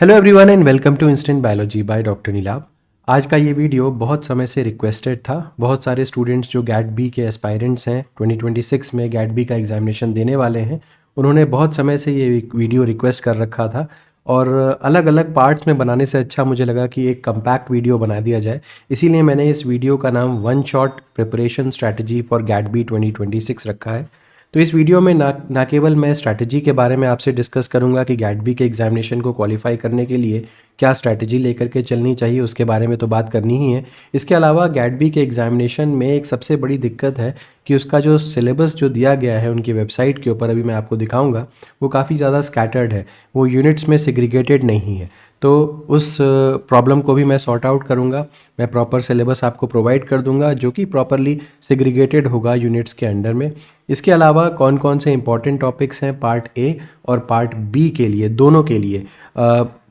Hello everyone and welcome to instant biology by doctor Neelabh. आज का ये वीडियो बहुत समय से रिक्वेस्टेड था। बहुत सारे स्टूडेंट्स जो गैट बी के एस्पायरेंट्स हैं 2026 में गैट बी का एग्जामिनेशन देने वाले हैं, उन्होंने बहुत समय से ये वीडियो रिक्वेस्ट कर रखा था और अलग अलग पार्ट्स में बनाने से अच्छा मुझे लगा कि एक कम्पैक्ट वीडियो बना दिया जाए। इसीलिए मैंने इस वीडियो का नाम one shot preparation strategy for GAT B 2026 रखा है। तो इस वीडियो में ना केवल मैं स्ट्रैटेजी के बारे में आपसे डिस्कस करूंगा कि गैट बी के एग्जामिनेशन को क्वालिफाई करने के लिए क्या स्ट्रैटेजी लेकर के चलनी चाहिए, उसके बारे में तो बात करनी ही है। इसके अलावा गैट बी के एग्जामिनेशन में एक सबसे बड़ी दिक्कत है कि उसका जो सिलेबस जो दिया गया है उनकी वेबसाइट के ऊपर, अभी मैं आपको दिखाऊंगा, वो काफ़ी ज़्यादा स्कैटर्ड है, वो यूनिट्स में सेग्रीगेटेड नहीं है। तो उस प्रॉब्लम को भी मैं सॉर्ट आउट करूंगा। मैं प्रॉपर सिलेबस आपको प्रोवाइड कर दूंगा जो कि प्रॉपरली सेग्रीगेटेड होगा यूनिट्स के अंडर में। इसके अलावा कौन कौन से इंपॉर्टेंट टॉपिक्स हैं पार्ट ए और पार्ट बी के लिए, दोनों के लिए।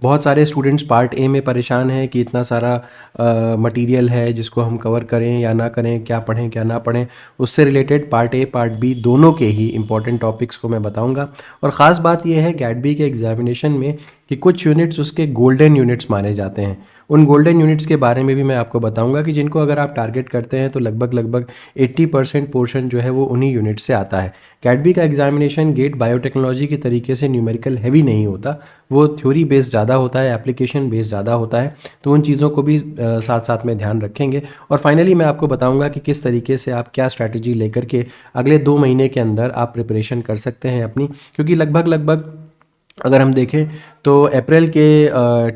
बहुत सारे स्टूडेंट्स पार्ट ए में परेशान हैं कि इतना सारा मटेरियल है जिसको हम कवर करें या ना करें, क्या पढ़ें क्या ना पढ़ें। उससे related part A part B दोनों के ही इंपॉर्टेंट टॉपिक्स को मैं बताऊंगा। और ख़ास बात यह है गैट बी के एग्जामिनेशन में कि कुछ यूनिट्स उसके गोल्डन यूनिट्स माने जाते हैं। उन गोल्डन यूनिट्स के बारे में भी मैं आपको बताऊंगा कि जिनको अगर आप टारगेट करते हैं तो लगभग 80% पोर्शन जो है वो उन्हीं यूनिट से आता है। गैट बी का एग्जामिनेशन गेट बायोटेक्नोलॉजी के तरीके से न्यूमेरिकल हैवी नहीं होता, वो थ्योरी बेस्ड ज़्यादा होता है, एप्लीकेशन बेस्ड ज़्यादा होता है। तो उन चीज़ों को भी साथ साथ में ध्यान रखेंगे। और फाइनली मैं आपको बताऊंगा कि किस तरीके से आप क्या स्ट्रैटेजी लेकर के अगले 2 महीने के अंदर आप प्रिपरेशन कर सकते हैं अपनी, क्योंकि लगभग अगर हम देखें तो अप्रैल के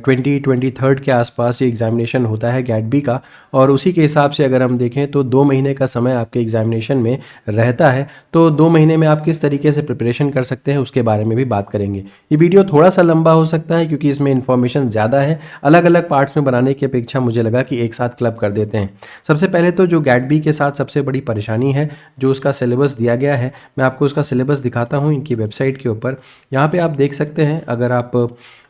2023 के आसपास ये एग्ज़ामिनेशन होता है गैट बी का। और उसी के हिसाब से अगर हम देखें तो 2 महीने का समय आपके एग्ज़ामिनेशन में रहता है। तो 2 महीने में आप किस तरीके से प्रिपरेशन कर सकते हैं उसके बारे में भी बात करेंगे। ये वीडियो थोड़ा सा लंबा हो सकता है क्योंकि इसमें इन्फॉर्मेशन ज़्यादा है। अलग अलग पार्ट्स में बनाने की अपेक्षा मुझे लगा कि एक साथ क्लब कर देते हैं। सबसे पहले तो जो गैट बी के साथ सबसे बड़ी परेशानी है, जो उसका सिलेबस दिया गया है, मैं आपको उसका सिलेबस दिखाता हूँ इनकी वेबसाइट के ऊपर। यहाँ पे आप देख सकते हैं, अगर आप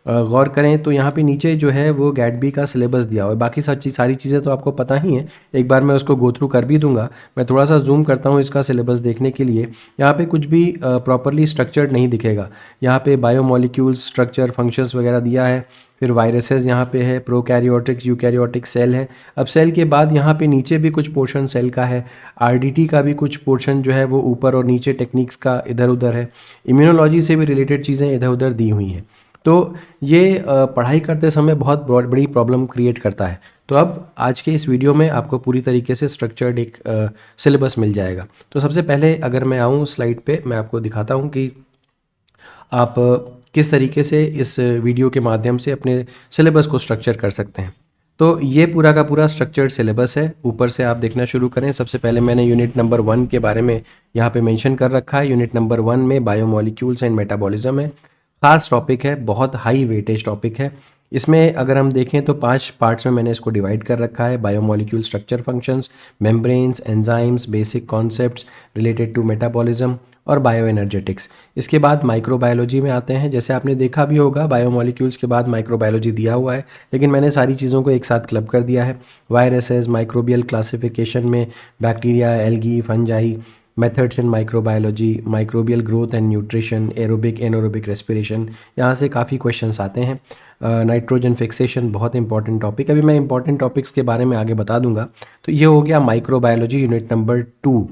गौर करें तो यहाँ पे नीचे जो है वो गैट बी का सिलेबस दिया हुआ है। बाकी सारी चीज़ें तो आपको पता ही हैं, एक बार मैं उसको गो थ्रू कर भी दूंगा। मैं थोड़ा सा जूम करता हूँ इसका सिलेबस देखने के लिए। यहाँ पे कुछ भी प्रॉपरली स्ट्रक्चर्ड नहीं दिखेगा। यहाँ पे बायोमोलिक्यूल्स, स्ट्रक्चर, फंक्शंस वगैरह दिया है। फिर वायरसेस यहाँ पे है, प्रोकैरियोटिक, यूकैरियोटिक सेल है। अब सेल के बाद यहाँ पे नीचे भी कुछ पोर्शन सेल का है, आरडीटी का भी कुछ पोर्शन जो है वो ऊपर और नीचे टेक्निक्स का इधर उधर है। इम्यूनोलॉजी से भी रिलेटेड चीज़ें इधर उधर दी हुई हैं। तो ये पढ़ाई करते समय बहुत बड़ी प्रॉब्लम क्रिएट करता है। तो अब आज के इस वीडियो में आपको पूरी तरीके से स्ट्रक्चर्ड एक सिलेबस मिल जाएगा। तो सबसे पहले अगर मैं आऊँ स्लाइड पे, मैं आपको दिखाता हूँ कि आप किस तरीके से इस वीडियो के माध्यम से अपने सिलेबस को स्ट्रक्चर कर सकते हैं। तो ये पूरा का पूरा स्ट्रक्चर्ड सिलेबस है। ऊपर से आप देखना शुरू करें। सबसे पहले मैंने यूनिट नंबर 1 के बारे में यहाँ पे मेंशन कर रखा है। यूनिट नंबर 1 में बायोमोलिक्यूल्स एंड मेटाबॉलिज्म है। खास टॉपिक है, बहुत हाई वेटेज टॉपिक है। इसमें अगर हम देखें तो 5 पार्ट्स में मैंने इसको डिवाइड कर रखा है। Biomolecule structure, functions, membranes, enzymes, basic concepts related to metabolism और बायो एनर्जेटिक्स। इसके बाद माइक्रोबायोलॉजी में आते हैं। जैसे आपने देखा भी होगा बायोमोलिक्यूल्स के बाद माइक्रोबायोलॉजी दिया हुआ है, लेकिन मैंने सारी चीज़ों को एक साथ क्लब कर दिया है। वायरसेस, माइक्रोबियल क्लासिफिकेशन में bacteria, algae, fungi, methods in microbiology, microbial growth and nutrition, aerobic anaerobic respiration, यहाँ से काफ़ी क्वेश्चंस आते हैं। नाइट्रोजन फिक्सेशन बहुत इंपॉर्टेंट टॉपिक, अभी मैं इंपॉर्टेंट टॉपिक्स के बारे में आगे बता दूंगा। तो ये हो गया माइक्रोबायोलॉजी यूनिट नंबर 2।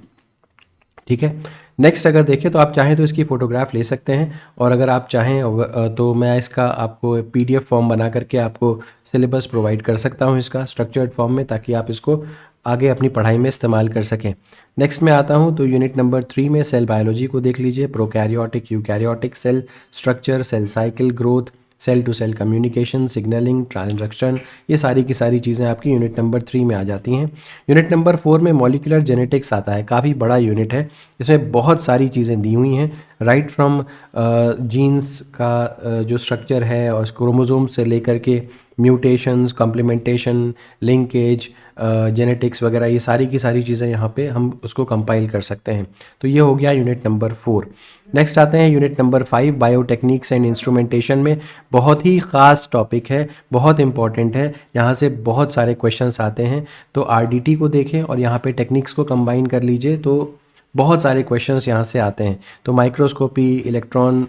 ठीक है। नेक्स्ट अगर देखें तो आप चाहें तो इसकी फ़ोटोग्राफ ले सकते हैं, और अगर आप चाहें तो मैं इसका आपको PDF फॉर्म बना करके आपको सिलेबस प्रोवाइड कर सकता हूं इसका स्ट्रक्चर्ड फॉर्म में, ताकि आप इसको आगे अपनी पढ़ाई में इस्तेमाल कर सकें। नेक्स्ट में आता हूं तो यूनिट नंबर 3 में सेल बायोलॉजी को देख लीजिए। Prokaryotic, eukaryotic cell structure, cell cycle, growth, cell to cell communication, signalling, transduction, ये सारी की सारी चीज़ें आपकी यूनिट नंबर 3 में आ जाती हैं। यूनिट नंबर 4 में मॉलिक्यूलर जेनेटिक्स आता है। काफ़ी बड़ा यूनिट है, इसमें बहुत सारी चीज़ें दी हुई हैं, राइट फ्रॉम जीन्स का जो स्ट्रक्चर है और क्रोमोसोम से लेकर के म्यूटेशंस, कॉम्प्लीमेंटेशन, लिंकेज, जेनेटिक्स वगैरह, ये सारी की सारी चीज़ें यहाँ पे हम उसको कंपाइल कर सकते हैं। तो ये हो गया यूनिट नंबर 4। नेक्स्ट आते हैं यूनिट नंबर 5 बायोटेक्निक्स एंड इंस्ट्रूमेंटेशन में। बहुत ही ख़ास टॉपिक है, बहुत इंपॉर्टेंट है, यहाँ से बहुत सारे क्वेश्चंस आते हैं। तो आरडीटी को देखें और यहाँ पे टेक्निक्स को कंबाइन कर लीजिए तो बहुत सारे क्वेश्चंस यहाँ से आते हैं। तो माइक्रोस्कोपी, इलेक्ट्रॉन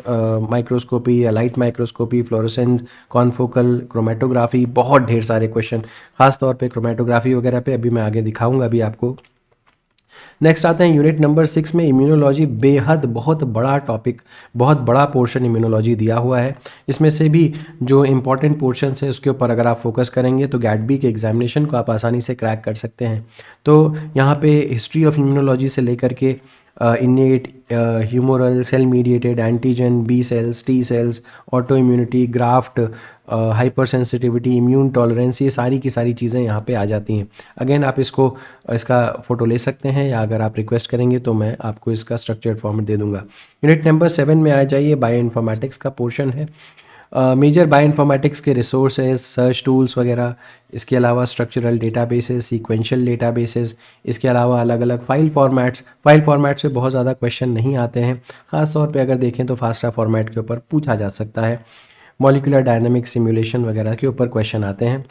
माइक्रोस्कोपी या light microscopy, fluorescence, confocal, chromatography, बहुत ढेर सारे क्वेश्चन, खास तौर पे क्रोमेटोग्राफी वगैरह पे अभी मैं आगे दिखाऊंगा अभी आपको। नेक्स्ट आते हैं यूनिट नंबर 6 में इम्यूनोलॉजी। बेहद बहुत बड़ा टॉपिक, बहुत बड़ा पोर्शन इम्यूनोलॉजी दिया हुआ है। इसमें से भी जो इंपॉर्टेंट पोर्शन है उसके ऊपर अगर आप फोकस करेंगे तो गैट बी के एग्जामिनेशन को आप आसानी से क्रैक कर सकते हैं। तो यहाँ पे हिस्ट्री ऑफ इम्यूनोलॉजी से लेकर के innate, humoral, cell mediated, antigen, B cells, T cells, autoimmunity, graft, hypersensitivity, immune tolerance, ये सारी की सारी चीज़ें यहाँ पे आ जाती हैं। अगेन आप इसका फ़ोटो ले सकते हैं या अगर आप रिक्वेस्ट करेंगे तो मैं आपको इसका स्ट्रक्चर्ड फॉर्मेट दे दूंगा। यूनिट नंबर 7 में आ जाइए, बायो इन्फॉर्मेटिक्स का पोर्शन है। मेजर बायो इन्फॉर्मेटिक्स के रिसोर्सेज, सर्च टूल्स वगैरह, इसके अलावा स्ट्रक्चरल डेटाबेसेस, सीक्वेंशियल डेटाबेसेस, इसके अलावा अलग अलग फाइल फॉर्मेट्स पे बहुत ज़्यादा क्वेश्चन नहीं आते हैं। ख़ास तौर पे अगर देखें तो फास्टा फॉर्मेट के ऊपर पूछा जा सकता है। मॉलिक्यूलर डायनामिक सिमुलेशन वगैरह के ऊपर क्वेश्चन आते हैं।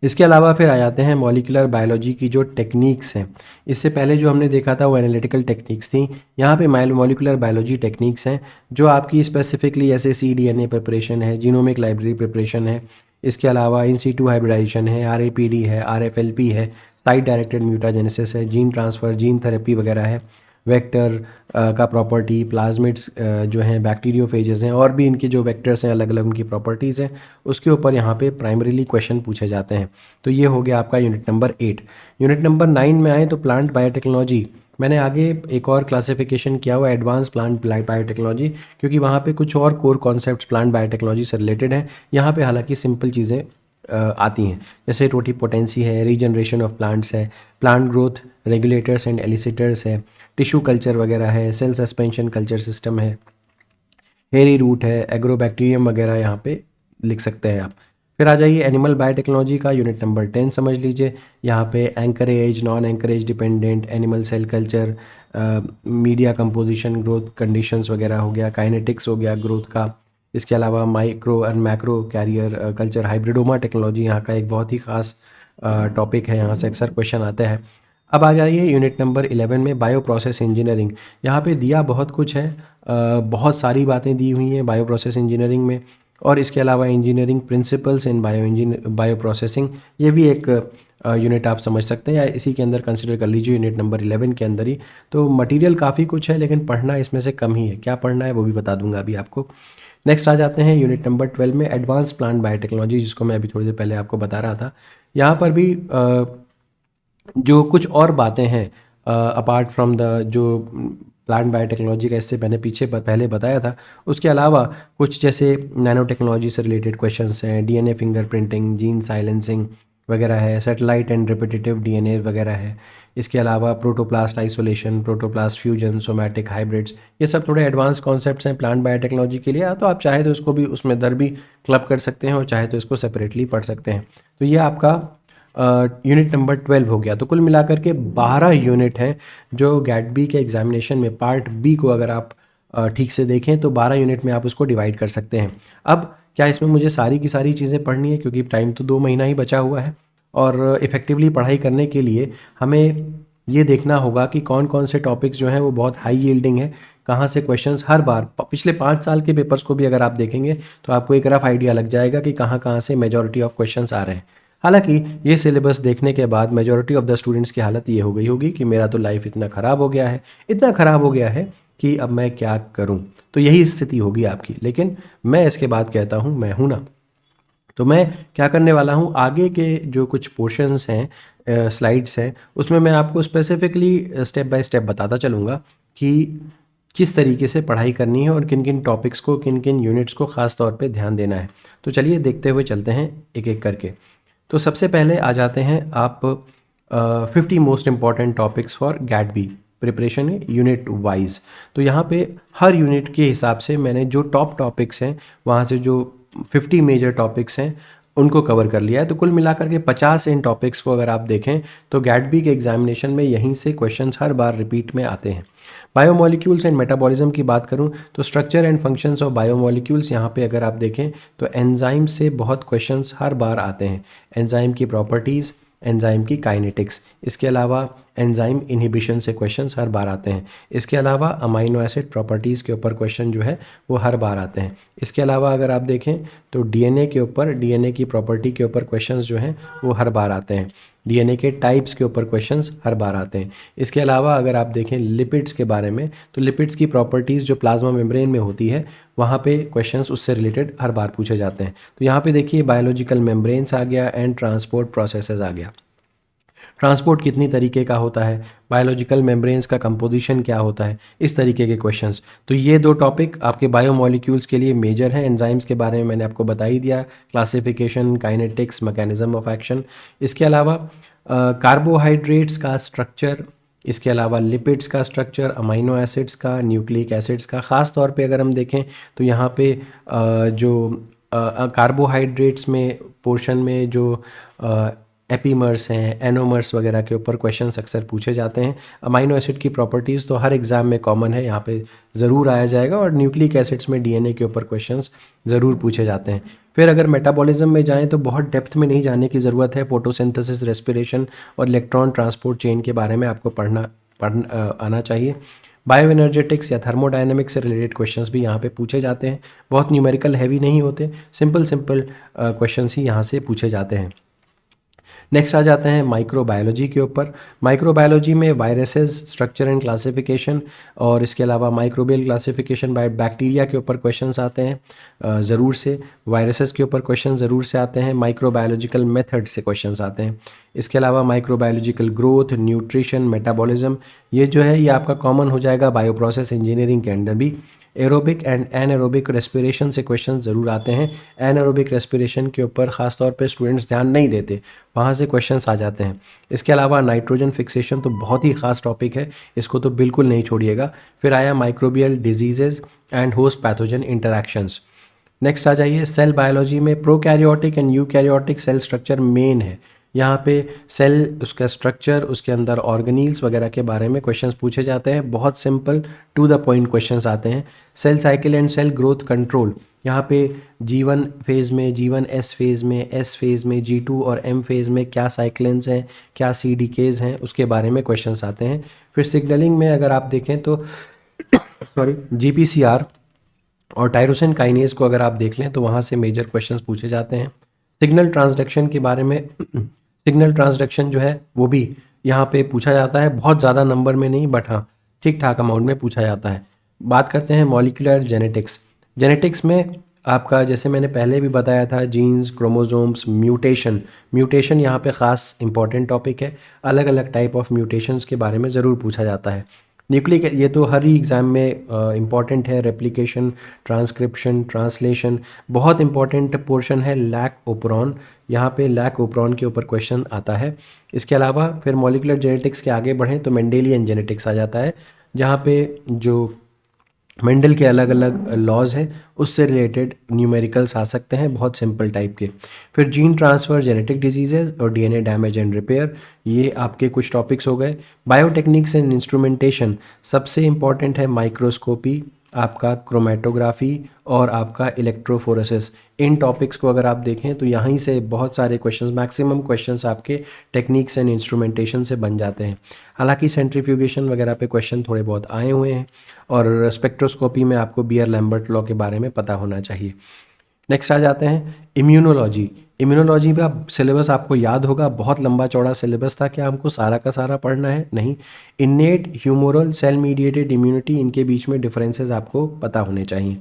इसके अलावा फिर आ जाते हैं मॉलिक्यूलर बायोलॉजी की जो टेक्निक्स हैं। इससे पहले जो हमने देखा था वो एनालिटिकल टेक्निक्स थी। यहाँ पे मॉलिक्यूलर बायोलॉजी टेक्निक्स हैं जो आपकी स्पेसिफिकली ऐसे cDNA प्रिपरेशन है, जीनोमिक लाइब्रेरी प्रिपरेशन है, इसके अलावा इन सीटू हाइब्रिडाइजेशन है, RAPD है, RFLP है, साइट डायरेक्टेड म्यूटाजेनेसिस है, जीन ट्रांसफ़र, जीन थेरेपी वगैरह है, वेक्टर का प्रॉपर्टी, प्लाज्मिड्स जो हैं, बैक्टीरियोफेजेस हैं, और भी इनके जो वेक्टर्स हैं अलग अलग उनकी प्रॉपर्टीज़ हैं, उसके ऊपर यहाँ पे प्राइमरीली क्वेश्चन पूछे जाते हैं। तो ये हो गया आपका यूनिट नंबर 8। यूनिट नंबर 9 में आए तो प्लांट बायोटेक्नोलॉजी। मैंने आगे एक और क्लासिफिकेशन किया हुआ एडवांस प्लांट बायोटेक्नोलॉजी, क्योंकि वहाँ पे कुछ और कोर कॉन्सेप्ट्स प्लांट बायोटेक्नोलॉजी से रिलेटेड हैं। यहाँ पे हालांकि सिंपल चीज़ें आती हैं, जैसे टोटिपोटेंसी है, रीजनरेशन ऑफ प्लांट्स है, प्लांट ग्रोथ रेगुलेटर्स एंड एलिसिटर्स है, टिश्यू कल्चर वगैरह है, सेल सस्पेंशन कल्चर सिस्टम है, हेरी रूट है, एग्रोबैक्टीरियम वगैरह यहाँ पे लिख सकते हैं आप। फिर आ जाइए एनिमल बायोटेक्नोलॉजी का यूनिट नंबर 10 समझ लीजिए। यहाँ पे anchorage, non anchorage dependent, animal cell culture, media composition, growth conditions वगैरह हो गया, काइनेटिक्स हो गया ग्रोथ का। इसके अलावा माइक्रो और macro carrier culture, hybridoma technology यहाँ का एक बहुत ही खास टॉपिक है, यहाँ से अक्सर क्वेश्चन आता है। अब आ जाइए यूनिट नंबर 11 में, बायो प्रोसेस इंजीनियरिंग। यहाँ पे दिया बहुत कुछ है, बहुत सारी बातें दी हुई हैं बायो प्रोसेस इंजीनियरिंग में, और इसके अलावा engineering principles in bio processing, ये भी एक यूनिट आप समझ सकते हैं या इसी के अंदर कंसिडर कर लीजिए यूनिट नंबर 11 के अंदर ही। तो मटेरियल काफ़ी कुछ है लेकिन पढ़ना इसमें से कम ही है। क्या पढ़ना है वो भी बता दूंगा अभी आपको। नेक्स्ट आ जाते हैं यूनिट नंबर 12 में, एडवांस प्लांट बायोटेक्नोलॉजी, जिसको मैं अभी थोड़ी देर पहले आपको बता रहा था। यहाँ पर भी जो कुछ और बातें हैं अपार्ट फ्रॉम द जो प्लांट बायोटेक्नोलॉजी का इससे मैंने पहले बताया था, उसके अलावा कुछ जैसे नैनो टेक्नोलॉजी से रिलेटेड क्वेश्चंस हैं, DNA फिंगरप्रिंटिंग, जीन साइलेंसिंग वगैरह है, सैटेलाइट एंड रिपीटेटिव DNA वगैरह है। इसके अलावा protoplast isolation, protoplast fusion, somatic hybrids, ये सब थोड़े एडवांस कॉन्सेप्ट्स हैं प्लांट बायोटेक्नोलॉजी के लिए। तो आप चाहे तो इसको भी उसमें दर भी क्लब कर सकते हैं और चाहे तो इसको सेपरेटली पढ़ सकते हैं। तो ये आपका यूनिट नंबर 12 हो गया। तो कुल मिलाकर के 12 यूनिट हैं जो गैट बी के एग्जामिनेशन में पार्ट बी को अगर आप ठीक से देखें तो 12 यूनिट में आप उसको डिवाइड कर सकते हैं। अब क्या इसमें मुझे सारी की सारी चीज़ें पढ़नी है, क्योंकि टाइम तो 2 महीना ही बचा हुआ है, और इफ़ेक्टिवली पढ़ाई करने के लिए हमें ये देखना होगा कि कौन कौन से टॉपिक्स जो हैं वो बहुत हाई यील्डिंग है, कहाँ से क्वेश्चंस हर बार पिछले 5 साल के पेपर्स को भी अगर आप देखेंगे तो आपको एक रफ आइडिया लग जाएगा कि कहाँ कहाँ से मेजॉरिटी ऑफ क्वेश्चंस आ रहे हैं। हालांकि ये सिलेबस देखने के बाद मेजॉरिटी ऑफ द स्टूडेंट्स की हालत ये हो गई होगी कि मेरा तो लाइफ इतना ख़राब हो गया है, इतना ख़राब हो गया है कि अब मैं क्या करूं। तो यही स्थिति होगी आपकी, लेकिन मैं इसके बाद कहता हूं मैं हूं ना। तो मैं क्या करने वाला हूं, आगे के जो कुछ पोर्शंस हैं, स्लाइड्स हैं, उसमें मैं आपको स्पेसिफिकली स्टेप बाय स्टेप बताता चलूँगा कि किस तरीके से पढ़ाई करनी है और किन किन टॉपिक्स को, किन किन यूनिट्स को ख़ास तौर पे ध्यान देना है। तो चलिए देखते हुए चलते हैं एक एक करके। तो सबसे पहले आ जाते हैं आप 50 most important topics for GAT B preparation unit wise. तो यहाँ पे हर यूनिट के हिसाब से मैंने जो टॉप टॉपिक्स हैं वहाँ से जो 50 मेजर टॉपिक्स हैं उनको कवर कर लिया है। तो कुल मिलाकर के 50 इन टॉपिक्स को अगर आप देखें तो गैट बी के एग्जामिनेशन में यहीं से क्वेश्चंस हर बार रिपीट में आते हैं। बायोमोलिक्यूल्स एंड मेटाबॉलिज्म की बात करूं तो structure and functions of biomolecules, यहाँ पे अगर आप देखें तो एंजाइम से बहुत क्वेश्चंस हर बार आते हैं। एंजाइम की प्रॉपर्टीज़, एंजाइम की काइनेटिक्स। इसके अलावा एंजाइम इनहिबिशन से क्वेश्चंस हर बार आते हैं। इसके अलावा अमाइनो एसिड प्रॉपर्टीज़ के ऊपर क्वेश्चन जो है वो हर बार आते हैं। इसके अलावा अगर आप देखें तो डीएनए के ऊपर, डीएनए की प्रॉपर्टी के ऊपर क्वेश्चंस जो हैं वो हर बार आते हैं। डीएनए के टाइप्स के ऊपर क्वेश्चंस हर बार आते हैं। इसके अलावा अगर आप देखें लिपिड्स के बारे में, तो लिपिड्स की प्रॉपर्टीज़ जो प्लाज्मा मेम्ब्रेन में होती है वहाँ पे क्वेश्चंस उससे रिलेटेड हर बार पूछे जाते हैं। तो यहाँ पे देखिए बायोलॉजिकल मेम्ब्रेन्स आ गया एंड ट्रांसपोर्ट प्रोसेसेस आ गया। ट्रांसपोर्ट कितनी तरीके का होता है, बायोलॉजिकल मेम्ब्रेन्स का कंपोजिशन क्या होता है, इस तरीके के क्वेश्चंस। तो ये दो टॉपिक आपके बायोमोलिक्यूल्स के लिए मेजर हैं। एंजाइम्स के बारे में मैंने आपको बता ही दिया, classification, kinetics, mechanism of action. इसके अलावा कार्बोहाइड्रेट्स का स्ट्रक्चर, इसके अलावा लिपिड्स का स्ट्रक्चर, अमाइनो एसिड्स का, न्यूक्लिक एसिड्स का। ख़ास तौर पे अगर हम देखें तो यहाँ पे जो कार्बोहाइड्रेट्स में पोर्शन में जो एपीमर्स हैं, एनोमर्स वगैरह के ऊपर क्वेश्चंस अक्सर पूछे जाते हैं। अमाइनो एसिड की प्रॉपर्टीज़ तो हर एग्ज़ाम में कॉमन है, यहाँ पे ज़रूर आया जाएगा। और न्यूक्लिक एसिड्स में डीएनए के ऊपर क्वेश्चंस ज़रूर पूछे जाते हैं। फिर अगर मेटाबॉलिज्म में जाएं तो बहुत डेप्थ में नहीं जाने की ज़रूरत है। फोटोसिंथेसिस, रेस्पिरेशन और इलेक्ट्रॉन ट्रांसपोर्ट चेन के बारे में आपको पढ़ना आना चाहिए। बायो एनर्जेटिक्स या थर्मोडायनेमिक्स से रिलेटेड क्वेश्चंस भी यहाँ पे पूछे जाते हैं। बहुत न्यूमेरिकल हैवी नहीं होते, सिंपल क्वेश्चंस ही यहाँ से पूछे जाते हैं। नेक्स्ट आ जाते हैं माइक्रोबायोलॉजी के ऊपर। माइक्रोबायोलॉजी में वायरसेस, स्ट्रक्चर एंड क्लासिफिकेशन, और इसके अलावा माइक्रोबियल क्लासिफिकेशन बाय बैक्टीरिया के ऊपर क्वेश्चंस आते हैं ज़रूर से। वायरसेस के ऊपर क्वेश्चन ज़रूर से आते हैं। माइक्रोबायोलॉजिकल मेथड से क्वेश्चंस आते हैं। इसके अलावा माइक्रोबायोलॉजिकल ग्रोथ, न्यूट्रिशन, मेटाबॉलिज्म, ये जो है ये आपका कॉमन हो जाएगा बायोप्रोसेस इंजीनियरिंग के अंदर भी। एरोबिक एंड एनएरोबिक रेस्पिरेशन से क्वेश्चन ज़रूर आते हैं। एनएरोबिक रेस्पिरेशन के ऊपर ख़ास तौर पे स्टूडेंट्स ध्यान नहीं देते, वहाँ से क्वेश्चंस आ जाते हैं। इसके अलावा नाइट्रोजन फिक्सेशन तो बहुत ही ख़ास टॉपिक है, इसको तो बिल्कुल नहीं छोड़िएगा। फिर आया microbial diseases and host pathogen interactions. Next आ जाइए सेल बायोलॉजी में। Prokaryotic and eukaryotic cell structure main है। यहाँ पे सेल, उसका स्ट्रक्चर, उसके अंदर ऑर्गेनील्स वगैरह के बारे में क्वेश्चंस पूछे जाते हैं। बहुत simple to the point questions आते हैं। Cell cycle and cell growth control, यहाँ पे G1 फेज़ में, G1 S फेज़ में, S फेज़ में, G2 और M फेज़ में क्या साइक्लिन्स हैं, क्या CDKs हैं, उसके बारे में क्वेश्चंस आते हैं। फिर सिग्नलिंग में अगर आप देखें तो GPCR और टायरोसिन काइनेज को अगर आप देख लें तो वहाँ से मेजर क्वेश्चंस पूछे जाते हैं। सिग्नल ट्रांसडक्शन के बारे में सिग्नल ट्रांसडक्शन जो है वो भी यहाँ पे पूछा जाता है, बहुत ज़्यादा नंबर में नहीं, बट हाँ ठीक ठाक अमाउंट में पूछा जाता है। बात करते हैं मॉलिक्यूलर जेनेटिक्स। जेनेटिक्स में आपका, जैसे मैंने पहले भी बताया था, जीन्स, क्रोमोसोम्स, म्यूटेशन यहाँ पे ख़ास इंपॉर्टेंट टॉपिक है। अलग अलग टाइप ऑफ म्यूटेशंस के बारे में ज़रूर पूछा जाता है। न्यूक्लिक, ये तो हर ही एग्ज़ाम में इम्पॉर्टेंट है। रेप्लिकेशन, ट्रांसक्रिप्शन, ट्रांसलेशन, बहुत इंपॉर्टेंट पोर्शन है। लैक ओपरॉन, यहाँ पे लैक ओपरॉन के ऊपर क्वेश्चन आता है। इसके अलावा फिर मॉलिक्यूलर जेनेटिक्स के आगे बढ़ें तो मेंडेलियन जेनेटिक्स आ जाता है, जहाँ पे जो मेंडल के अलग अलग लॉज हैं उससे रिलेटेड न्यूमेरिकल्स आ सकते हैं, बहुत सिंपल टाइप के। फिर जीन ट्रांसफ़र, जेनेटिक डिजीजेज़ और डीएनए डैमेज एंड रिपेयर, ये आपके कुछ टॉपिक्स हो गए। बायोटेक्निक्स एंड इंस्ट्रूमेंटेशन, सबसे इम्पॉर्टेंट है माइक्रोस्कोपी, आपका क्रोमेटोग्राफी और आपका इलेक्ट्रोफोरेसिस। इन टॉपिक्स को अगर आप देखें तो यहीं से बहुत सारे क्वेश्चंस, मैक्सिमम क्वेश्चंस आपके टेक्निक्स एंड इंस्ट्रूमेंटेशन से बन जाते हैं। हालांकि सेंट्रीफ्यूगेशन वगैरह पे क्वेश्चन थोड़े बहुत आए हुए हैं, और स्पेक्ट्रोस्कोपी में आपको बियर लैम्बर्ट लॉ के बारे में पता होना चाहिए। नेक्स्ट आ जाते हैं इम्यूनोलॉजी। इम्यूनोलॉजी का सिलेबस आपको याद होगा, बहुत लंबा चौड़ा सिलेबस था। क्या हमको सारा का सारा पढ़ना है? नहीं। Innate, humoral, cell mediated immunity, इनके बीच में डिफरेंसेस आपको पता होने चाहिए।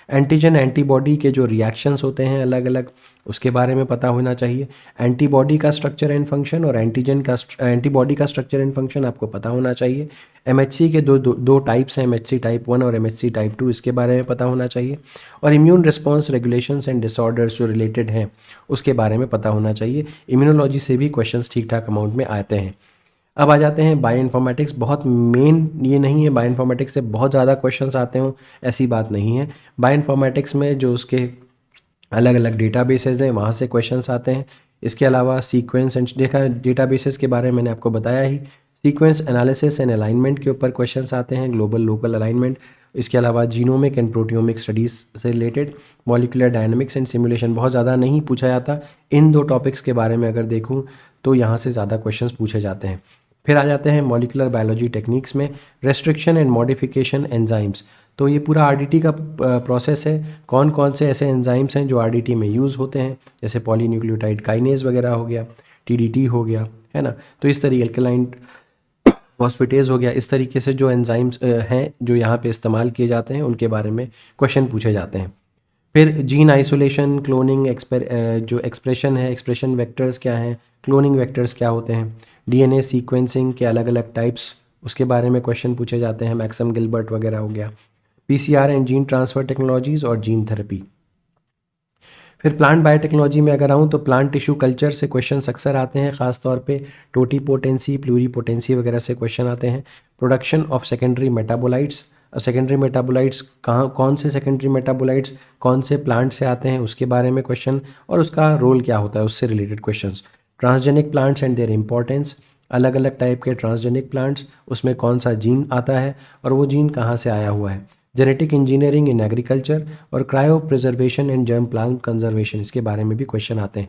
एंटीजन एंटीबॉडी के जो रिएक्शंस होते हैं अलग अलग, उसके बारे में पता होना चाहिए। एंटीबॉडी का स्ट्रक्चर एंड फंक्शन और एंटीबॉडी का स्ट्रक्चर एंड फंक्शन आपको पता होना चाहिए। एमएचसी के दो टाइप्स हैं, एमएचसी टाइप 1 और एमएचसी टाइप 2, इसके बारे में पता होना चाहिए। और immune response regulations and disorders जो रिलेटेड हैं उसके बारे में पता होना चाहिए। इम्यूनोलॉजी से भी क्वेश्चंस ठीक ठाक अमाउंट में आते हैं। अब आ जाते हैं बायोइन्फॉर्मेटिक्स। बहुत मेन ये नहीं है बायोइन्फॉर्मेटिक्स से बहुत ज़्यादा क्वेश्चंस आते हों, ऐसी बात नहीं है। बायोइन्फॉर्मेटिक्स में जो उसके अलग अलग डेटाबेसेस हैं वहाँ से क्वेश्चंस आते हैं। इसके अलावा सीक्वेंस एंड डेटाबेसेस के बारे में मैंने आपको बताया ही। सीक्वेंस एनालिसिस एंड अलाइनमेंट के ऊपर क्वेश्चंस आते हैं, ग्लोबल लोकल अलाइनमेंट। इसके अलावा जीनोमिक एंड प्रोटियोमिक स्टडीज़ से related. Molecular dynamics and simulation बहुत ज़्यादा नहीं पूछा जाता। इन दो टॉपिक्स के बारे में अगर देखूँ तो यहाँ से ज़्यादा क्वेश्चंस पूछे जाते हैं। फिर आ जाते हैं मॉलिकुलर बायोलॉजी टेक्निक्स में, रेस्ट्रिक्शन एंड मॉडिफिकेशन एंजाइम्स। तो ये पूरा आरडीटी का प्रोसेस है, कौन कौन से ऐसे एंजाइम्स हैं जो आरडीटी में यूज़ होते हैं, जैसे पॉलीन्यूक्लियोटाइड काइनेज वगैरह हो गया, टीडीटी हो गया, है ना। तो इस तरीके अल्कलाइन फॉस्फेटेज हो गया, इस तरीके से जो एंजाइम्स हैं जो यहाँ पे इस्तेमाल किए जाते हैं उनके बारे में क्वेश्चन पूछे जाते हैं। फिर जीन आइसोलेशन, क्लोनिंग, जो एक्सप्रेशन है, एक्सप्रेशन वेक्टर्स क्या हैं, क्लोनिंग वेक्टर्स क्या होते हैं, डीएनए सीक्वेंसिंग के अलग अलग टाइप्स, उसके बारे में क्वेश्चन पूछे जाते हैं, मैक्सम गिलबर्ट वगैरह हो गया। PCR and gene transfer technologies और जीन थेरेपी। फिर प्लांट बायोटेक्नोलॉजी में अगर आऊँ तो प्लांट टिश्यू कल्चर से क्वेश्चन अक्सर आते हैं, ख़ासतौर पे टोटीपोटेंसी, प्लूरीपोटेंसी वगैरह से क्वेश्चन आते हैं। Production of secondary metabolites, secondary metabolites कहाँ, कौन से सेकेंडरी मेटाबोलाइट्स कौन से प्लांट से आते हैं उसके बारे में क्वेश्चन, और उसका रोल क्या होता है उससे related questions. Transgenic plants and their importance, अलग अलग टाइप के ट्रांसजेनिक प्लांट्स, उसमें कौन सा जीन आता है और वो जीन कहाँ से आया हुआ है। जेनेटिक इंजीनियरिंग इन एग्रीकल्चर और cryo preservation and germ plant conservation, इसके बारे में भी क्वेश्चन आते हैं।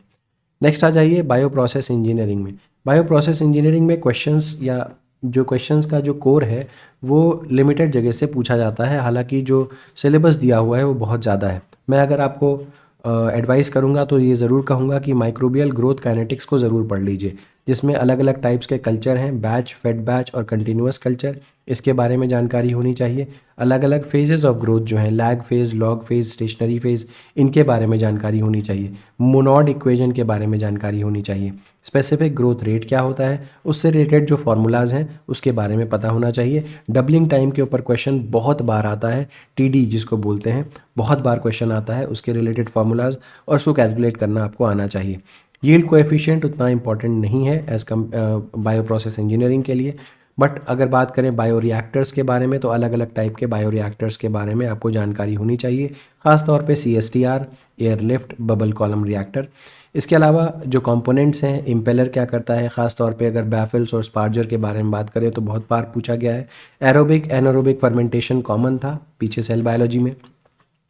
नेक्स्ट आ जाइए बायो प्रोसेस इंजीनियरिंग में। बायो प्रोसेस इंजीनियरिंग में क्वेश्चंस या जो क्वेश्चंस का जो कोर है वो लिमिटेड जगह से पूछा जाता है, हालांकि जो सिलेबस दिया हुआ है वो बहुत ज़्यादा है। मैं अगर आपको एडवाइस करूँगा तो ये ज़रूर कहूँगा कि माइक्रोबियल ग्रोथ काइनेटिक्स को ज़रूर पढ़ लीजिए, जिसमें अलग अलग टाइप्स के कल्चर हैं, बैच, फेड बैच और कंटिन्यूअस कल्चर, इसके बारे में जानकारी होनी चाहिए। अलग अलग फेजेस ऑफ ग्रोथ जो हैं, lag phase, log phase, stationary phase, इनके बारे में जानकारी होनी चाहिए। मोनोड इक्वेशन के बारे में जानकारी होनी चाहिए। स्पेसिफिक ग्रोथ रेट क्या होता है, उससे रिलेटेड जो फार्मूलाज हैं उसके बारे में पता होना चाहिए। डबलिंग टाइम के ऊपर क्वेश्चन बहुत बार आता है, टीडी जिसको बोलते हैं, बहुत बार क्वेश्चन आता है, उसके रिलेटेड फार्मूलाज और उसको कैलकुलेट करना आपको आना चाहिए। यील्ड कोएफिशिएंट उतना इंपॉर्टेंट नहीं है एज कम बायो प्रोसेस इंजीनियरिंग के लिए, बट अगर बात करें बायो रिएक्टर्स के बारे में तो अलग अलग टाइप के बायो रिएक्टर्स के बारे में आपको जानकारी होनी चाहिए, ख़ास तौर पे CSTR, airlift, bubble column reactor. इसके अलावा जो कंपोनेंट्स हैं, इम्पेलर क्या करता है, ख़ास तौर पे अगर बैफल्स और स्पार्जर के बारे में बात करें तो बहुत बार पूछा गया है। एरोबिक एनारोबिक फर्मेंटेशन कॉमन था पीछे सेल बायोलॉजी में,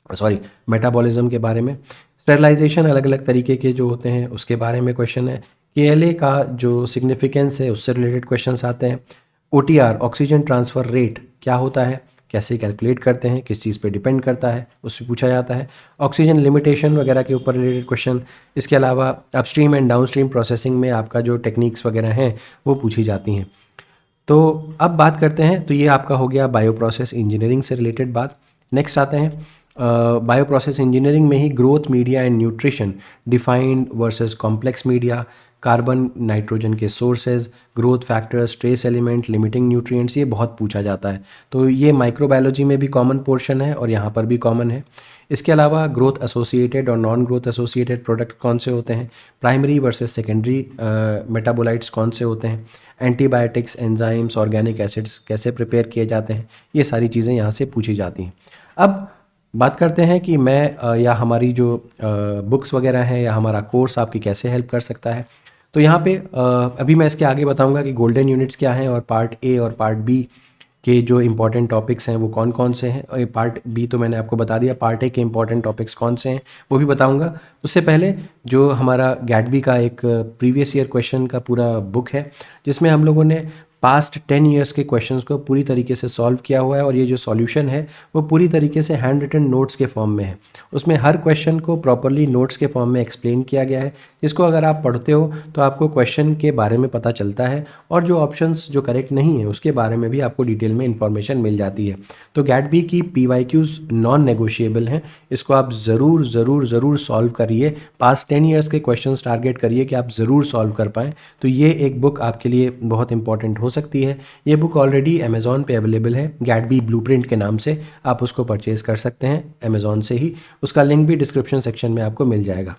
सॉरी मेटाबॉलिज्म के बारे में। स्टेरलाइजेशन अलग अलग तरीके के जो होते हैं उसके बारे में क्वेश्चन है। KLa का जो सिग्निफिकेंस है उससे रिलेटेड क्वेश्चंस आते हैं। OTR, ऑक्सीजन ट्रांसफ़र रेट क्या होता है, कैसे कैलकुलेट करते हैं, किस चीज़ पे डिपेंड करता है, उससे पूछा जाता है। ऑक्सीजन लिमिटेशन वगैरह के ऊपर रिलेटेड क्वेश्चन। इसके अलावा अपस्ट्रीम एंड डाउनस्ट्रीम प्रोसेसिंग में आपका जो टेक्निक्स वगैरह हैं वो पूछी जाती हैं। तो अब बात करते हैं, तो ये आपका हो गया बायो प्रोसेस इंजीनियरिंग से रिलेटेड बात। नेक्स्ट आते हैं बायो प्रोसेस इंजीनियरिंग में ही growth media and nutrition, defined versus complex media, carbon nitrogen के sources, growth factors, trace element, limiting nutrients, ये बहुत पूछा जाता है। तो ये माइक्रोबायोलॉजी में भी कॉमन पोर्शन है और यहाँ पर भी कॉमन है। इसके अलावा ग्रोथ एसोसिएटेड और नॉन ग्रोथ एसोसिएटेड प्रोडक्ट कौन से होते हैं, प्राइमरी वर्सेस सेकेंडरी मेटाबोलाइट्स कौन से होते हैं, एंटीबायोटिक्स, एंजाइम्स, ऑर्गेनिक एसिड्स कैसे प्रिपेयर किए जाते हैं, ये सारी चीज़ें यहाँ से पूछी जाती हैं। अब बात करते हैं कि मैं या हमारी जो बुक्स वगैरह हैं या हमारा कोर्स आपकी कैसे हेल्प कर सकता है। तो यहाँ पे अभी मैं इसके आगे बताऊंगा कि गोल्डन यूनिट्स क्या हैं और पार्ट ए और पार्ट बी के जो इंपॉर्टेंट टॉपिक्स हैं वो कौन कौन से हैं, और पार्ट बी तो मैंने आपको बता दिया, पार्ट ए के इंपॉर्टेंट टॉपिक्स कौन से हैं वो भी बताऊंगा। उससे पहले जो हमारा गैटबी का एक प्रीवियस ईयर क्वेश्चन का पूरा बुक है जिसमें हम लोगों ने पास्ट 10 ईयर्स के क्वेश्चंस को पूरी तरीके से सॉल्व किया हुआ है, और ये जो सॉल्यूशन है वो पूरी तरीके से हैंड रिटन नोट्स के फॉर्म में है। उसमें हर क्वेश्चन को प्रॉपरली नोट्स के फॉर्म में एक्सप्लेन किया गया है, जिसको अगर आप पढ़ते हो तो आपको क्वेश्चन के बारे में पता चलता है और जो ऑप्शंस जो करेक्ट नहीं है उसके बारे में भी आपको डिटेल में इंफॉर्मेशन मिल जाती है। तो गैटबी की PYQs नॉन नेगोशिएबल हैं, इसको आप ज़रूर ज़रूर ज़रूर सॉल्व करिए। पास्ट 10 ईयर्स के क्वेश्चन टारगेट करिए कि आप ज़रूर सॉल्व कर पाएँ। तो ये एक बुक आपके लिए बहुत इंपॉर्टेंट हो सकती है। ये बुक ऑलरेडी अमेज़ॉन पे अवेलेबल है, गैटबी ब्लूप्रिंट के नाम से, आप उसको परचेज़ कर सकते हैं अमेज़ॉन से ही। उसका लिंक भी डिस्क्रिप्शन सेक्शन में आपको मिल जाएगा।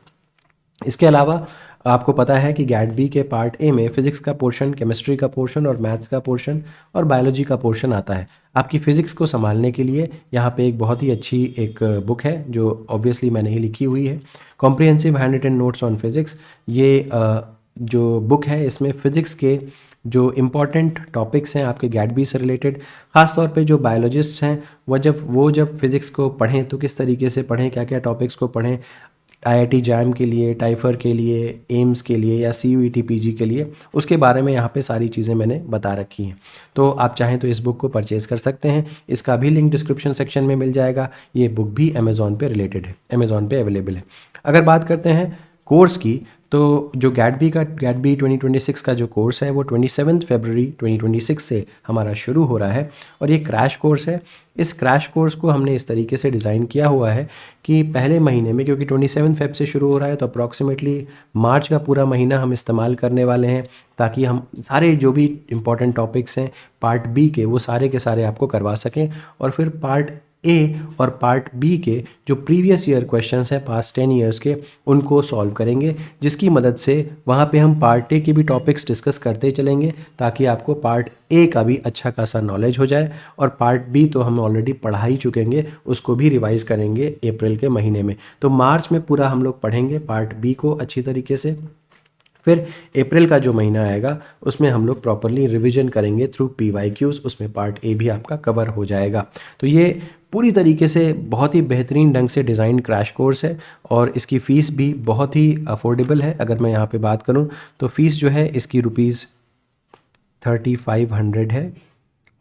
इसके अलावा आपको पता है कि गैटबी के पार्ट ए में फिजिक्स का पोर्शन, केमिस्ट्री का पोर्शन और मैथ्स का पोर्शन और बायोलॉजी का पोर्शन आता है। आपकी फ़िज़िक्स को संभालने के लिए यहाँ पे एक बहुत ही अच्छी एक बुक है जो ऑब्वियसली मैंने ही लिखी हुई है, comprehensive handwritten notes on physics. ये जो बुक है इसमें फ़िज़िक्स के जो इम्पॉर्टेंट टॉपिक्स हैं आपके गैटबी से रिलेटेड, ख़ास तौर पे जो बायोलॉजिस्ट्स हैं वो जब फिज़िक्स को पढ़ें तो किस तरीके से पढ़ें, क्या क्या टॉपिक्स को पढ़ें, IIT जैम के लिए, टाइफर के लिए, एम्स के लिए या CUET PG के लिए, उसके बारे में यहाँ पे सारी चीज़ें मैंने बता रखी हैं। तो आप चाहें तो इस बुक को परचेज़ कर सकते हैं, इसका भी लिंक डिस्क्रिप्शन सेक्शन में मिल जाएगा। ये बुक भी अमेज़ॉन पे रिलेटेड है, अमेज़ॉन पे अवेलेबल है। अगर बात करते हैं कोर्स की, तो जो गैट बी 2026 का जो कोर्स है वो 27 फरवरी 2026 से हमारा शुरू हो रहा है और ये क्रैश कोर्स है। इस क्रैश कोर्स को हमने इस तरीके से डिज़ाइन किया हुआ है कि पहले महीने में, क्योंकि 27 फेब से शुरू हो रहा है, तो अप्रॉक्सीमेटली मार्च का पूरा महीना हम इस्तेमाल करने वाले हैं ताकि हम सारे जो भी इम्पॉर्टेंट टॉपिक्स हैं पार्ट बी के, वो सारे के सारे आपको करवा सकें। और फिर पार्ट ए और पार्ट बी के जो प्रीवियस ईयर क्वेश्चंस हैं पास्ट 10 ईयर्स के, उनको सॉल्व करेंगे, जिसकी मदद से वहाँ पे हम पार्ट ए के भी टॉपिक्स डिस्कस करते चलेंगे ताकि आपको पार्ट ए का भी अच्छा खासा नॉलेज हो जाए। और पार्ट बी तो हम ऑलरेडी पढ़ा ही चुकेंगे, उसको भी रिवाइज करेंगे अप्रैल के महीने में। तो मार्च में पूरा हम लोग पढ़ेंगे पार्ट बी को अच्छी तरीके से। फिर अप्रैल का जो महीना आएगा उसमें हम लोग प्रॉपरली रिवीजन करेंगे थ्रू PYQs, उसमें पार्ट ए भी आपका कवर हो जाएगा। तो ये पूरी तरीके से बहुत ही बेहतरीन ढंग से डिज़ाइन क्रैश कोर्स है और इसकी फ़ीस भी बहुत ही अफोर्डेबल है। अगर मैं यहाँ पे बात करूँ तो फ़ीस जो है इसकी ₹3500 है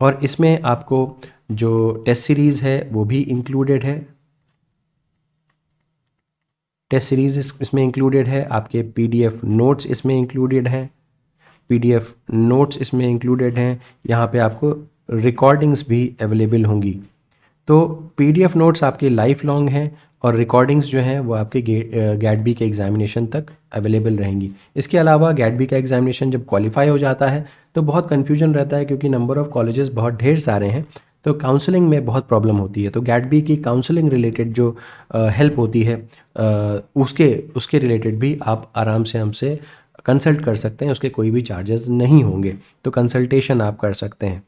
और इसमें आपको जो टेस्ट सीरीज़ है वो भी इंक्लूडेड है। टेस्ट सीरीज़ इसमें इंक्लूडेड है, आपके PDF नोट्स इसमें इंक्लूडेड हैं, PDF नोट्स इसमें इंक्लूडेड हैं। यहाँ पे आपको रिकॉर्डिंग्स भी अवेलेबल होंगी। तो PDF नोट्स आपके लाइफ लॉन्ग हैं और रिकॉर्डिंग्स जो हैं वो आपके गैट बी के एग्जामिनेशन तक अवेलेबल रहेंगी। इसके अलावा गैट बी का एग्जामिनेशन जब क्वालिफाई हो जाता है तो बहुत कन्फ्यूजन रहता है, क्योंकि नंबर ऑफ़ कॉलेजेस बहुत ढेर सारे हैं, तो काउंसलिंग में बहुत प्रॉब्लम होती है। तो गैट बी की काउंसलिंग रिलेटेड जो हेल्प होती है उसके रिलेटेड भी आप आराम से हमसे कंसल्ट कर सकते हैं, उसके कोई भी चार्जेस नहीं होंगे, तो कंसल्टेशन आप कर सकते हैं।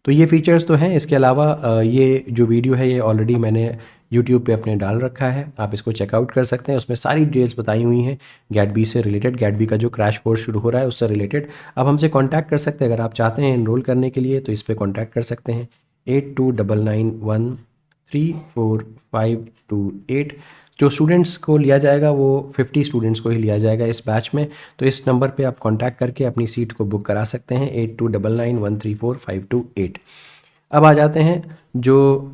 तो ये फीचर्स तो हैं। इसके अलावा ये जो वीडियो है ये ऑलरेडी मैंने यूट्यूब पे अपने डाल रखा है, आप इसको चेकआउट कर सकते हैं। उसमें सारी डिटेल्स बताई हुई हैं गैट बी से रिलेटेड, गैट बी का जो क्रैश कोर्स शुरू हो रहा है उससे रिलेटेड। आप हमसे कांटेक्ट कर सकते हैं, अगर आप चाहते हैं एनरोल करने के लिए तो इस पर कॉन्टैक्ट कर सकते हैं 8299134528। जो स्टूडेंट्स को लिया जाएगा वो 50 स्टूडेंट्स को ही लिया जाएगा इस बैच में। तो इस नंबर पे आप कांटेक्ट करके अपनी सीट को बुक करा सकते हैं 8299134528। अब आ जाते हैं जो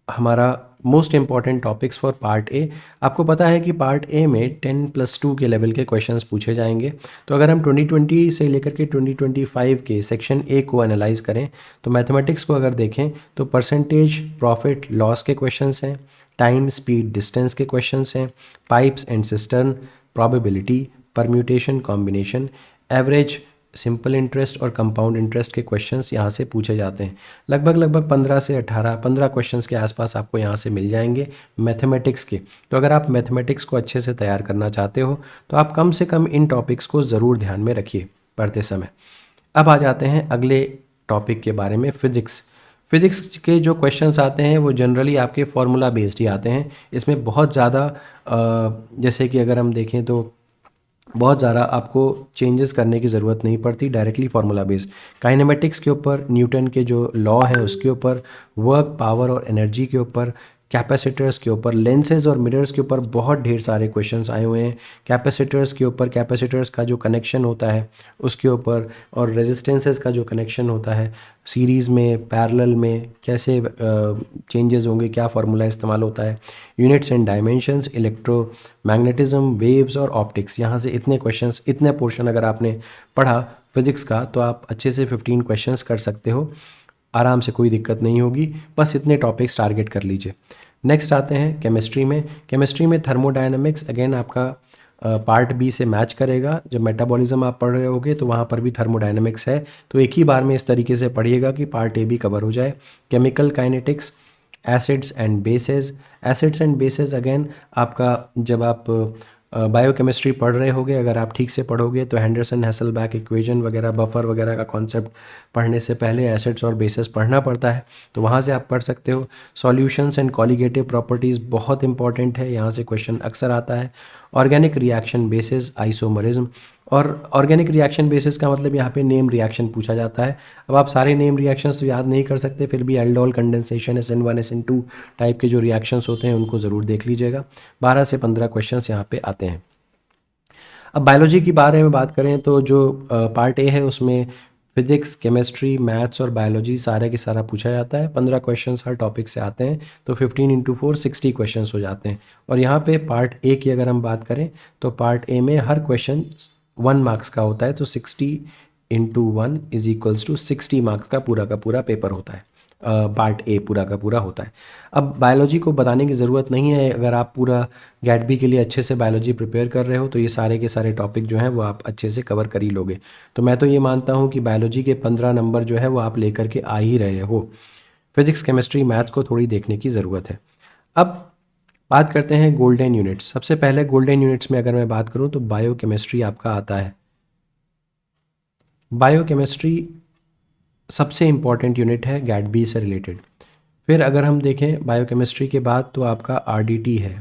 हमारा most important topics for part A. आपको पता है कि पार्ट ए में 10+2 के लेवल के क्वेश्चंस पूछे जाएंगे। तो अगर हम 2020 से लेकर के 2025 के सेक्शन ए को एनालाइज करें तो मैथमेटिक्स को अगर देखें तो परसेंटेज, प्रॉफिट, लॉस के क्वेश्चंस हैं, टाइम, स्पीड, डिस्टेंस के क्वेश्चंस हैं, pipes and cistern, probability, permutation, combination, average, simple interest और कंपाउंड इंटरेस्ट के क्वेश्चंस यहाँ से पूछे जाते हैं। लगभग 15 से 15 क्वेश्चंस के आसपास आपको यहाँ से मिल जाएंगे मैथमेटिक्स के। तो अगर आप मैथमेटिक्स को अच्छे से तैयार करना चाहते हो तो आप कम से कम इन टॉपिक्स को ज़रूर ध्यान में रखिए पढ़ते समय। अब आ जाते हैं अगले टॉपिक के बारे में, फ़िज़िक्स। फ़िज़िक्स के जो क्वेश्चंस आते हैं वो जनरली आपके फार्मूला बेस्ड ही आते हैं। इसमें बहुत ज़्यादा जैसे कि अगर हम देखें तो बहुत ज़्यादा आपको चेंजेस करने की ज़रूरत नहीं पड़ती, डायरेक्टली फार्मूला बेस्ड। काइनेमेटिक्स के ऊपर, न्यूटन के जो लॉ हैं उसके ऊपर, वर्क, पावर और एनर्जी के ऊपर, कैपेसिटर्स के ऊपर, लेंसेज और मिरर्स के ऊपर बहुत ढेर सारे क्वेश्चंस आए हुए हैं। कैपेसिटर्स के ऊपर, कैपेसिटर्स का जो कनेक्शन होता है उसके ऊपर, और रेजिस्टेंसेस का जो कनेक्शन होता है सीरीज़ में, पैरेलल में कैसे चेंजेस होंगे, क्या फार्मूला इस्तेमाल होता है, units and dimensions, electromagnetism, waves और ऑप्टिक्स। यहाँ से इतने क्वेश्चंस, इतने पोर्शन अगर आपने पढ़ा फिज़िक्स का तो आप अच्छे से 15 क्वेश्चंस कर सकते हो आराम से, कोई दिक्कत नहीं होगी। बस इतने टॉपिक्स टारगेट कर लीजिए। नेक्स्ट आते हैं केमिस्ट्री में। केमिस्ट्री में थर्मोडायनामिक्स अगेन आपका पार्ट बी से मैच करेगा। जब मेटाबॉलिज्म आप पढ़ रहे होगे तो वहाँ पर भी थर्मोडायनामिक्स है, तो एक ही बार में इस तरीके से पढ़िएगा कि पार्ट ए भी कवर हो जाए। Chemical kinetics, acids and bases. Acids and bases again आपका जब आप बायोकेमिस्ट्री पढ़ रहे होगे, अगर आप ठीक से पढ़ोगे तो हैंडरसन हैसलबैक इक्वेशन वगैरह, बफर वगैरह का कॉन्सेप्ट पढ़ने से पहले एसिड्स और बेसेस पढ़ना पड़ता है, तो वहाँ से आप पढ़ सकते हो। सॉल्यूशंस एंड कॉलिगेटिव प्रॉपर्टीज़ बहुत इंपॉर्टेंट है, यहाँ से क्वेश्चन अक्सर आता है। ऑर्गेनिक रिएक्शन बेसिस, आइसोमरिज्म और ऑर्गेनिक रिएक्शन बेसिस का मतलब यहाँ पे नेम रिएक्शन पूछा जाता है। अब आप सारे नेम रिएक्शंस तो याद नहीं कर सकते, फिर भी aldol condensation, SN1 SN2 type के जो रिएक्शंस होते हैं उनको ज़रूर देख लीजिएगा। 12 से 15 क्वेश्चंस यहाँ पे आते हैं। अब बायोलॉजी के बारे में बात करें तो जो पार्ट ए है उसमें फिजिक्स, केमिस्ट्री, मैथ्स और बायोलॉजी सारे के सारा पूछा जाता है। 15 क्वेश्चंस हर टॉपिक से आते हैं, तो 15 इंटू 4 60 क्वेश्चंस हो जाते हैं। और यहाँ पे पार्ट ए की अगर हम बात करें तो पार्ट ए में हर क्वेश्चन 1 मार्क्स का होता है, तो 60 into 1 is equals to 60 marks का पूरा पेपर होता है। पार्ट ए पूरा का पूरा होता है। अब बायोलॉजी को बताने की ज़रूरत नहीं है, अगर आप पूरा गेट बी के लिए अच्छे से बायोलॉजी प्रिपेयर कर रहे हो तो ये सारे के सारे टॉपिक जो हैं वो आप अच्छे से कवर कर ही लोगे। तो मैं तो ये मानता हूँ कि बायोलॉजी के 15 नंबर जो है वो आप लेकर के आ ही रहे हो। फिजिक्स, केमिस्ट्री, मैथ्स को थोड़ी देखने की ज़रूरत है। अब बात करते हैं गोल्डन यूनिट्स। सबसे पहले गोल्डन यूनिट्स में अगर मैं बात करूँ तो बायोकेमिस्ट्री आपका आता है। बायोकेमिस्ट्री सबसे इम्पॉर्टेंट यूनिट है गेट बी से रिलेटेड। फिर अगर हम देखें बायोकेमिस्ट्री के बाद तो आपका आरडीटी है।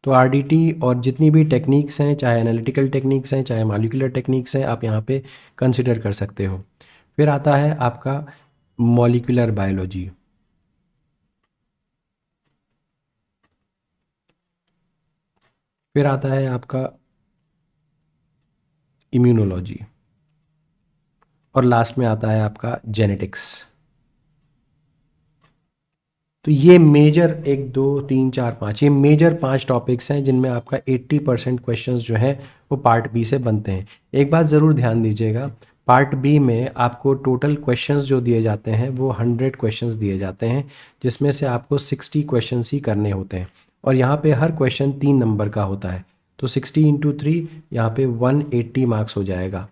तो आरडीटी और जितनी भी टेक्निक्स हैं, चाहे एनालिटिकल टेक्निक्स हैं, चाहे मॉलिक्यूलर टेक्निक्स हैं, आप यहाँ पे कंसिडर कर सकते हो। फिर आता है आपका मॉलिक्यूलर बायोलॉजी। फिर आता है आपका इम्यूनोलॉजी और लास्ट में आता है आपका जेनेटिक्स। तो ये मेजर 1 2 3 4 5 ये मेजर 5 टॉपिक्स हैं जिनमें आपका 80% क्वेश्चंस जो हैं वो पार्ट बी से बनते हैं। एक बात ज़रूर ध्यान दीजिएगा, पार्ट बी में आपको टोटल क्वेश्चंस जो दिए जाते हैं वो 100 क्वेश्चंस दिए जाते हैं, जिसमें से आपको 60 क्वेश्चंस ही करने होते हैं। और यहाँ पे हर क्वेश्चन 3 नंबर का होता है, तो 60 इंटू 3 यहाँ पे 180 मार्क्स हो जाएगा।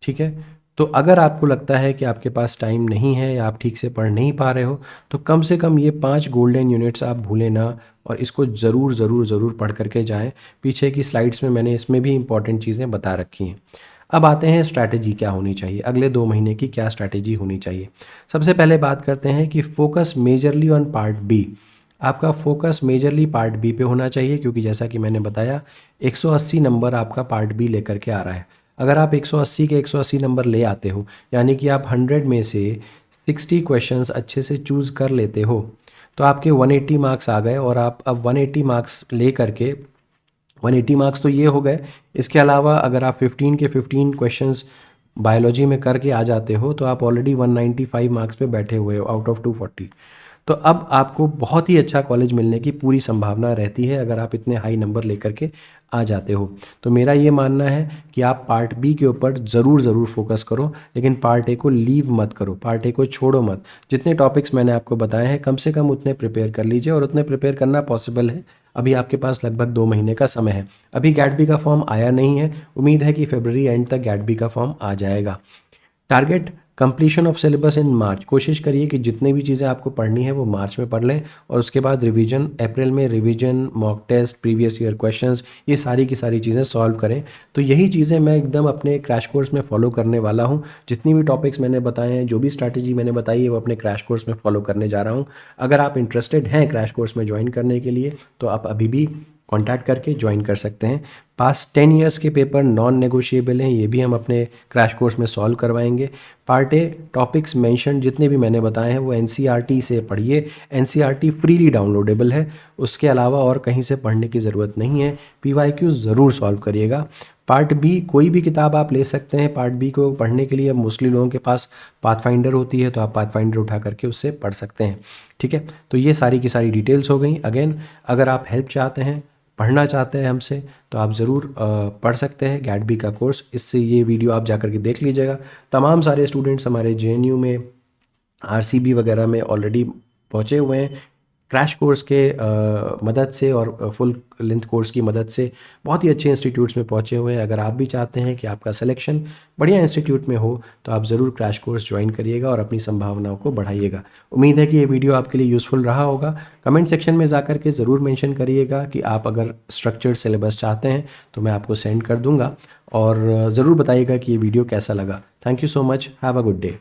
ठीक है, तो अगर आपको लगता है कि आपके पास टाइम नहीं है या आप ठीक से पढ़ नहीं पा रहे हो तो कम से कम ये 5 गोल्डन यूनिट्स आप भूलें ना, और इसको ज़रूर ज़रूर ज़रूर पढ़ करके जाएं। पीछे की स्लाइड्स में मैंने इसमें भी इंपॉर्टेंट चीज़ें बता रखी हैं। अब आते हैं स्ट्रैटेजी क्या होनी चाहिए, अगले 2 महीने की क्या स्ट्रैटेजी होनी चाहिए। सबसे पहले बात करते हैं कि focus majorly on part B. आपका फोकस मेजरली पार्ट बी पे होना चाहिए, क्योंकि जैसा कि मैंने बताया 180 नंबर आपका पार्ट बी लेकर के आ रहा है। अगर आप 180 के 180 नंबर ले आते हो, यानी कि आप 100 में से 60 क्वेश्चंस अच्छे से चूज़ कर लेते हो, तो आपके 180 मार्क्स आ गए। और आप अब 180 मार्क्स ले करके 180 मार्क्स तो ये हो गए, इसके अलावा अगर आप 15 के 15 क्वेश्चंस बायोलॉजी में करके आ जाते हो तो आप ऑलरेडी 195 मार्क्स पे बैठे हुए हो आउट ऑफ 240। तो अब आपको बहुत ही अच्छा कॉलेज मिलने की पूरी संभावना रहती है अगर आप इतने हाई नंबर लेकर के आ जाते हो। तो मेरा ये मानना है कि आप पार्ट बी के ऊपर ज़रूर ज़रूर फोकस करो, लेकिन पार्ट ए को लीव मत करो, पार्ट ए को छोड़ो मत। जितने टॉपिक्स मैंने आपको बताए हैं कम से कम उतने प्रिपेयर कर लीजिए, और उतने प्रिपेयर करना पॉसिबल है। अभी आपके पास लगभग 2 महीने का समय है। अभी गेट बी का फॉर्म आया नहीं है, उम्मीद है कि फरवरी एंड तक गेट बी का फॉर्म आ जाएगा। Target completion of syllabus in March. कोशिश करिए कि जितनी भी चीज़ें आपको पढ़नी है वो मार्च में पढ़ लें, और उसके बाद रिवीजन अप्रैल में, revision, mock test, previous year questions, ये सारी की सारी चीज़ें सॉल्व करें। तो यही चीज़ें मैं एकदम अपने क्रैश कोर्स में फॉलो करने वाला हूँ। जितनी भी टॉपिक्स मैंने बताए हैं, जो भी स्ट्रैटेजी मैंने बताई है वो अपने क्रैश कोर्स में फॉलो करने जा रहा हूँ। अगर आप इंटरेस्टेड हैं क्रैश कोर्स में ज्वाइन करने के लिए तो आप अभी भी कॉन्टैक्ट करके ज्वाइन कर सकते हैं। पास्ट 10 ईयर्स के पेपर नॉन नेगोशिएबल हैं, ये भी हम अपने क्रैश कोर्स में सॉल्व करवाएंगे। पार्ट ए टॉपिक्स मेंशन जितने भी मैंने बताए हैं वो एनसीईआरटी से पढ़िए, एनसीईआरटी फ्रीली डाउनलोडेबल है, उसके अलावा और कहीं से पढ़ने की ज़रूरत नहीं है। पीवाईक्यू ज़रूर सॉल्व करिएगा। पार्ट बी कोई भी किताब आप ले सकते हैं पार्ट बी को पढ़ने के लिए। अब मोस्टली लोगों के पास पाथफाइंडर होती है तो आप पाथफाइंडर उठा करके उससे पढ़ सकते हैं। ठीक है, तो ये सारी की सारी डिटेल्स हो गई। अगेन अगर आप हेल्प चाहते हैं, पढ़ना चाहते हैं हमसे, तो आप ज़रूर पढ़ सकते हैं गेट बी का कोर्स। इससे ये वीडियो आप जाकर के देख लीजिएगा। तमाम सारे स्टूडेंट्स हमारे जेएनयू में, आरसीबी वगैरह में ऑलरेडी पहुँचे हुए हैं। क्रैश कोर्स के मदद से और फुल लेंथ कोर्स की मदद से बहुत ही अच्छे इंस्टीट्यूट्स में पहुँचे हुए हैं। अगर आप भी चाहते हैं कि आपका सिलेक्शन बढ़िया इंस्टीट्यूट में हो तो आप ज़रूर क्रैश कोर्स ज्वाइन करिएगा और अपनी संभावनाओं को बढ़ाइएगा। उम्मीद है कि ये वीडियो आपके लिए यूज़फुल रहा होगा। कमेंट सेक्शन में जाकर के ज़रूर मेंशन करिएगा कि आप अगर स्ट्रक्चर्ड सिलेबस चाहते हैं तो मैं आपको सेंड कर दूँगा, और ज़रूर बताइएगा कि ये वीडियो कैसा लगा। Thank you so much, have a good day.